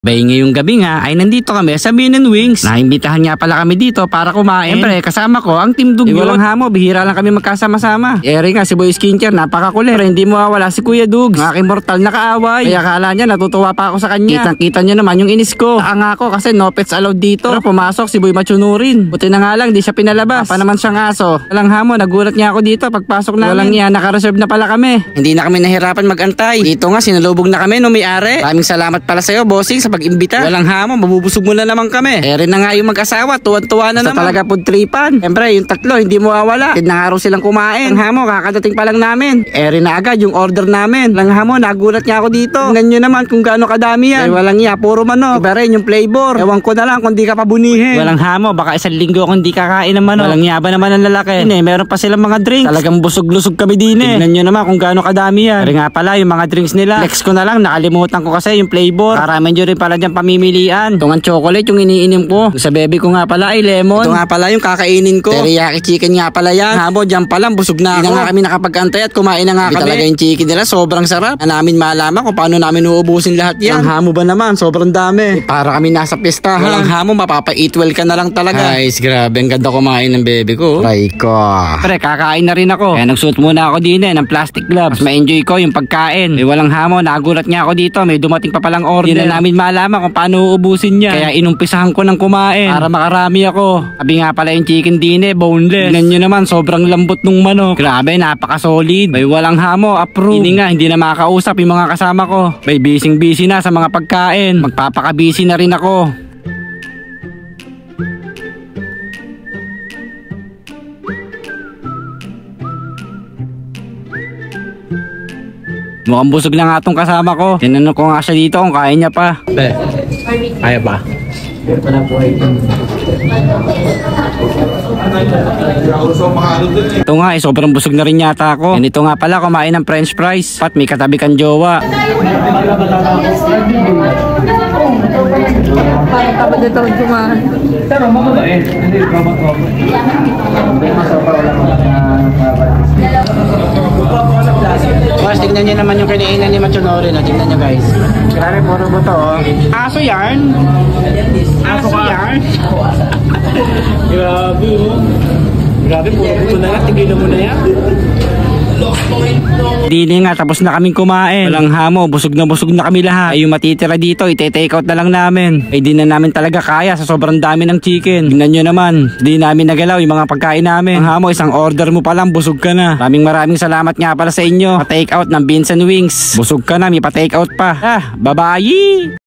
Bay ngayong gabi nga ay nandito kami sa Bean & Wings. Naimbitahan nga pala kami dito para kumain. Siyempre kasama ko ang Team Dugyot. Walang hamo, bihira lang kami magkasama-sama. Eri nga si Boy Skincare, napakakulit. Pero hindi mawawala si Kuya Dugs, ang aking mortal na kaaway. Kaya akala niya natutuwa pa ako sa kanya. Kitang-kita niyo naman yung inis ko. Saka ako kasi no pets allowed dito. Pero pumasok si Boy Machunurin. Buti na nga lang di siya pinalabas. Pa naman siyang aso. Walang hamo, nagulat niya ako dito pagpasok namin. Walang niya, naka-reserve na pala kami. Hindi na kami nahirapan magantay. Dito nga sinalubog na kami no may-ari. Maraming salamat pala sa'yo, bossing, sa pag-imbita. Walang hamo, mabubusog mo na naman kami. Eri na nga yung mag-asawa, tuwan-tuwa na naman. Talaga food tripan. Siyempre, yung tatlo, hindi mo mawawala. Hindi na nga raw silang kumain. Ang hamo, kakadating pa lang namin. Eri na agad yung order namin. Walang hamo, nagulat nga ako dito. Tingnan nyo naman kung gaano kadami yan. Ay, walang iya, puro manok. Iba rin yung flavor. Ewan ko na lang kung di ka pabunihin. Walang hamo, baka isang linggo kung di kakain ng manok. Walang yaba naman ang lalaki. Meron pa silang mga drinks. Talagang busog-lusog kami din eh. Tingnan nyo naman kung gaano kadami yan. Pero nga pala, yung mga drinks nila. Flex ko na lang, nakalimutan ko kasi yung flavor. Karami nyo rin pala dyan pamimili. Ito nga chocolate yung iniinom ko. Sa bebe ko nga pala ay lemon. Ito nga pala yung kakainin ko. Teriyaki chicken nga pala yan. Hamo, dyan pala busog na ako. Hindi na nga kami nakapag-antay at kumain na nga kami. Talaga yung chicken nila sobrang sarap. Na namin malaman kung paano namin uubusin lahat yan. Ang hamo ba naman? Sobrang dami. Para kami nasa pistahan. Walang hamo, mapapa-eat well ka na lang talaga. Guys, grabe. Ang ganda kumain ng bebe ko. Try ko. Pre, kakain na rin ako. Kaya nagsuot muna ako din ng plastic gloves. Mas ma-enjoy ko yung pagkain. Walang hamo, nagulat nga ako dito. May dumating pa palang order. Hindi na namin malaman kung paano ubusin niya. Kaya inumpisahan ko ng kumain para makarami ako. Sabi nga pala yung chicken dine, boneless. Tingnan nyo naman, sobrang lambot nung manok. Grabe, napaka-solid. May walang hamo, approve. Hindi na makakausap yung mga kasama ko. May busy na sa mga pagkain. Magpapaka-busy na rin ako. Mukhang busog na nga itong kasama ko. Tinanong ko nga siya dito kung kaya niya pa. Kaya ba? Ito nga sobrang busog na rin yata ako. Yan, ito nga pala, kumain ng french fries. Pat may katabi kang jowa. Parang kapag ito rin kumain. Pero mababain. Hindi, Guys, tignan nyo naman yung kinainan ni Machunorin. Tignan nyo guys. Grabe, puro buto oh. Aso yarn? Aso yarn? Grabe oh. Grabe, puro buto na lang. Tigilan mo na yan. Dili nga, tapos na kaming kumain. Walang hamo, busog na kami lahat. Ay yung matitira dito, ite-take out na lang namin. Ay di na namin talaga kaya sa sobrang dami ng chicken. Tingnan nyo naman, di namin nagalaw yung mga pagkain namin. Ang hamo, isang order mo pa lang, busog ka na. Maraming salamat nga pala sa inyo. Pa-take out ng Bean & Wings. Busog ka na, may pa-take out pa. Bye-bye!